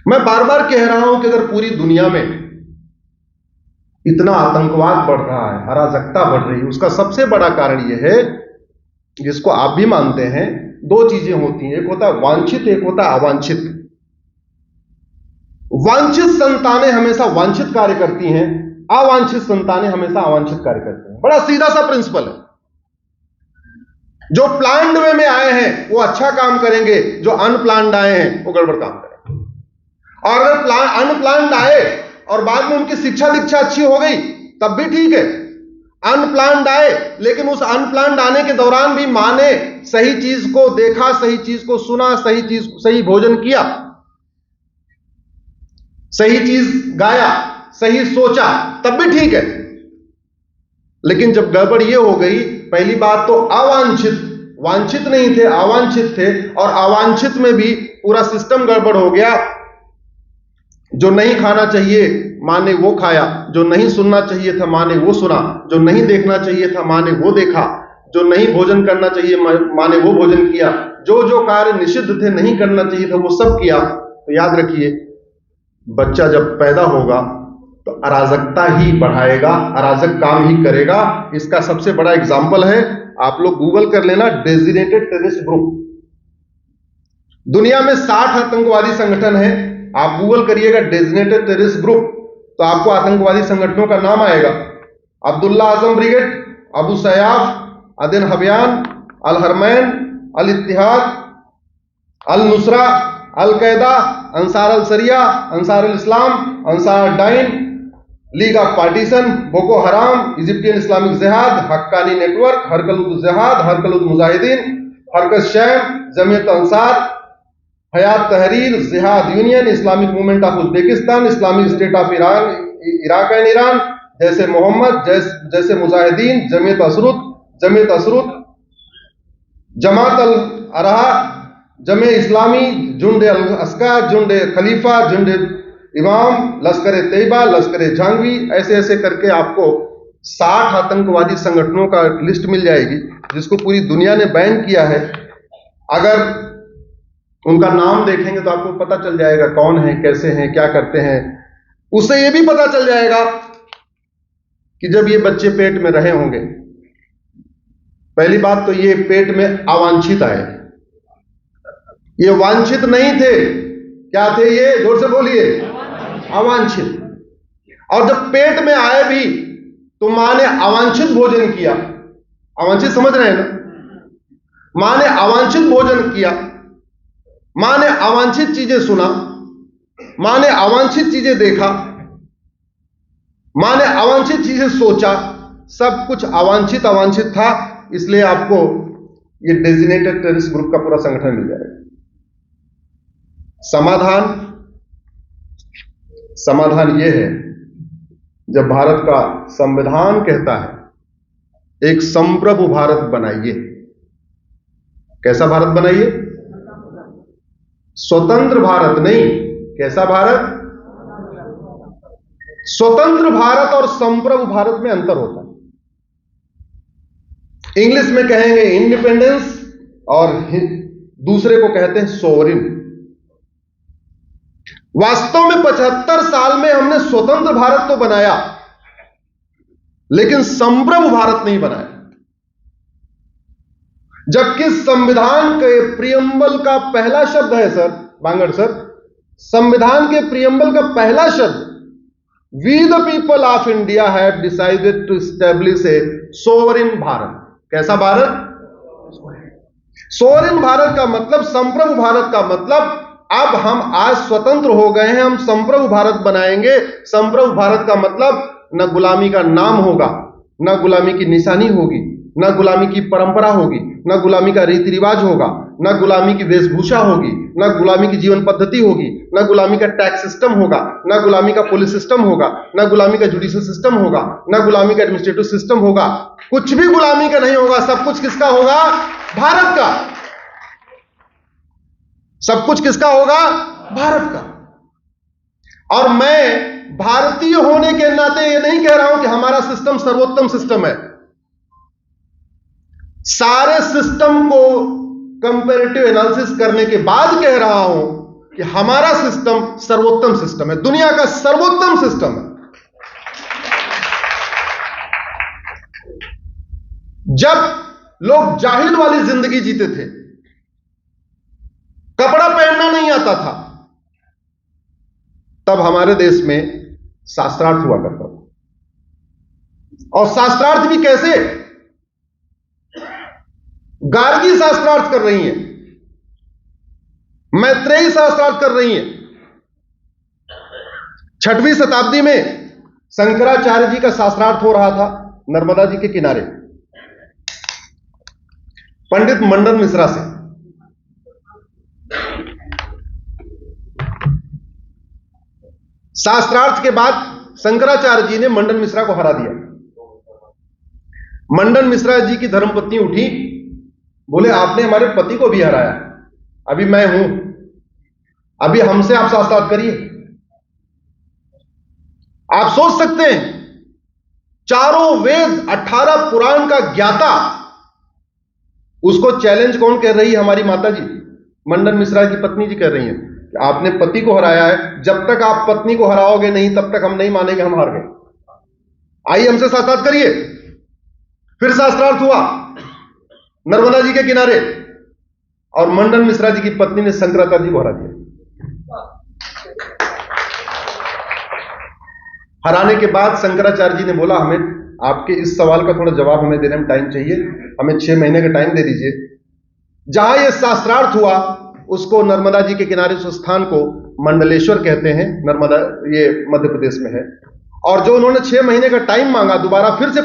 मैं बार बार कह रहा हूं कि अगर पूरी दुनिया में इतना आतंकवाद बढ़ रहा है, अराजकता बढ़ रही है, उसका सबसे बड़ा कारण यह है, जिसको आप भी मानते हैं, दो चीजें होती हैं, एक होता है वांछित, एक होता है अवांछित। वांछित संतानें हमेशा वांछित कार्य करती हैं, अवांछित संतानें हमेशा अवांछित कार्य करती हैं। बड़ा सीधा सा प्रिंसिपल है। जो प्लान्ड वे में आए हैं वो अच्छा काम करेंगे, जो अनप्लान्ड आए हैं वो गड़बड़ काम करेंगे। और अगर अनप्लान्ड आए और बाद में उनकी शिक्षा दीक्षा अच्छी हो गई तब भी ठीक है। अनप्लान्ड आए लेकिन उस अनप्लान्ड आने के दौरान भी मां ने सही चीज को देखा, सही चीज को सुना, सही भोजन किया, सही चीज गाया, सही सोचा, तब भी ठीक है। लेकिन जब गड़बड़ ये हो गई, पहली बात तो अवांछित, वांछित नहीं थे, अवांछित थे, और अवांछित में भी पूरा सिस्टम गड़बड़ हो गया। जो नहीं खाना चाहिए मां ने वो खाया, जो नहीं सुनना चाहिए था मां ने वो सुना, जो नहीं देखना चाहिए था मां ने वो देखा, जो नहीं भोजन करना चाहिए मां ने वो भोजन किया, जो जो कार्य निषिद्ध थे, नहीं करना चाहिए था, वो सब किया। तो याद रखिए, बच्चा जब पैदा होगा तो अराजकता ही बढ़ाएगा, अराजक काम ही करेगा। इसका सबसे बड़ा एग्जाम्पल है, आप लोग गूगल कर लेना, डेजिग्नेटेड टेररिस्ट ग्रुप। दुनिया में 60 आतंकवादी संगठन है, आप गूगल करिएगा डेजिग्नेटेड टेररिस्ट ग्रुप तो आपको आतंकवादी संगठनों का नाम आएगा। अब्दुल्ला आजम ब्रिगेड, अबू सयाफ, अदन हबियान, अल हरमैन, अल इत्तिहाद, अल नुसरा, अल कैदा, Ansar al Sharia, Ansar al Islam, Ansar Dine, League of Partition, Boko Haram, Egyptian Islamic Jihad, Haqqani network, हरकत जिहाद, हरकत मुजाहिदीन, हरकत शैम, जमीयत अंसार, हयात तहरीर, जिहाद union, Islamic movement of Uzbekistan, Islamic state of Iran, Iraq and Iran, जैसे मोहम्मद, जैसे मुजाहिदीन, जमीयत असरुत, जमात अल अरहा, जमे इस्लामी, जुंड अल अस्का, जुंड खलीफा, जुंड इमाम, लश्कर तैयबा, लश्कर झांगवी, ऐसे ऐसे करके आपको 60 आतंकवादी संगठनों का लिस्ट मिल जाएगी, जिसको पूरी दुनिया ने बैन किया है। अगर उनका नाम देखेंगे तो आपको पता चल जाएगा कौन है, कैसे हैं, क्या करते हैं। उससे यह भी पता चल जाएगा कि जब ये बच्चे पेट में रहे होंगे, पहली बात तो ये पेट में अवांछित आए, ये वांछित नहीं थे। क्या थे ये? जोर से बोलिए, अवांछित। और जब पेट में आए भी तो मां ने अवांछित भोजन किया। अवांछित समझ रहे हैं ना? मां ने अवांछित भोजन किया, मां ने अवांछित चीजें सुना, मां ने अवांछित चीजें देखा, मां ने अवांछित चीजें सोचा, सब कुछ अवांछित अवांछित था। इसलिए आपको ये डेजिग्नेटेड टेररिस्ट ग्रुप का पूरा संगठन मिल जाएगा। समाधान यह है, जब भारत का संविधान कहता है एक संप्रभु भारत बनाइए। कैसा भारत बनाइए? स्वतंत्र भारत नहीं। कैसा भारत? स्वतंत्र भारत और संप्रभु भारत में अंतर होता है। इंग्लिश में कहेंगे इंडिपेंडेंस और दूसरे को कहते हैं सोवरिन। वास्तव में 75 साल में हमने स्वतंत्र भारत तो बनाया, लेकिन संप्रभु भारत नहीं बनाया। जबकि संविधान के प्रियम्बल का पहला शब्द है सर, बांगड़ सर, संविधान के प्रियम्बल का पहला शब्द, we the people of India have decided to establish a sovereign Bharat. कैसा भारत? सोवरिन भारत का मतलब, संप्रभु भारत का मतलब, अब हम आज स्वतंत्र हो गए हैं, हम संप्रभु भारत बनाएंगे। संप्रभु भारत का मतलब न गुलामी का नाम होगा, न गुलामी की निशानी होगी, न गुलामी की परंपरा होगी, न गुलामी का रीति रिवाज होगा, न गुलामी की वेशभूषा होगी, न गुलामी की जीवन पद्धति होगी, न गुलामी का टैक्स सिस्टम होगा, न गुलामी का पुलिस सिस्टम होगा, न गुलामी का जुडिशियल सिस्टम होगा, न गुलामी का एडमिनिस्ट्रेटिव सिस्टम होगा। कुछ भी गुलामी का नहीं होगा। सब कुछ किसका होगा? भारत का। सब कुछ किसका होगा? भारत का। और मैं भारतीय होने के नाते यह नहीं कह रहा हूं कि हमारा सिस्टम सर्वोत्तम सिस्टम है। सारे सिस्टम को कंपैरेटिव एनालिसिस करने के बाद कह रहा हूं कि हमारा सिस्टम सर्वोत्तम सिस्टम है, दुनिया का सर्वोत्तम सिस्टम है। जब लोग जाहिल वाली जिंदगी जीते थे, कपड़ा पहनना नहीं आता था, तब हमारे देश में शास्त्रार्थ हुआ करता था। और शास्त्रार्थ भी कैसे? गार्गी शास्त्रार्थ कर रही हैं, मैत्रेयी शास्त्रार्थ कर रही हैं। 6वीं शताब्दी में शंकराचार्य जी का शास्त्रार्थ हो रहा था नर्मदा जी के किनारे, पंडित मंडन मिश्रा से। शास्त्रार्थ के बाद शंकराचार्य जी ने मंडन मिश्रा को हरा दिया। मंडन मिश्रा जी की धर्मपत्नी उठी, बोले आपने हमारे पति को भी हराया, अभी मैं हूं, अभी हमसे आप शास्त्रार्थ करिए। आप सोच सकते हैं, चारों वेद 18 पुराण का ज्ञाता, उसको चैलेंज कौन कर रही है? हमारी माता जी मंडन मिश्रा की पत्नी जी कर रही हैं कि आपने पति को हराया है, जब तक आप पत्नी को हराओगे नहीं तब तक हम नहीं मानेंगे हम हार गए, आइए हमसे शास्त्रार्थ करिए। फिर शास्त्रार्थ हुआ नर्मदा जी के किनारे, और मंडन मिश्रा जी की पत्नी ने शंकराचार्य जी को हरा दिया। हराने के बाद शंकराचार्य जी ने बोला, हमें आपके इस सवाल का थोड़ा जवाब हमें देने में टाइम चाहिए, हमें 6 महीने का टाइम दे दीजिए। जहां यह शास्त्रार्थ हुआ उसको नर्मदा जी के किनारे उस स्थान को मंडलेश्वर कहते हैं, नर्मदा ये मध्य प्रदेश में है। और जो उन्होंने 6 महीने का टाइम मांगा, दोबारा फिर से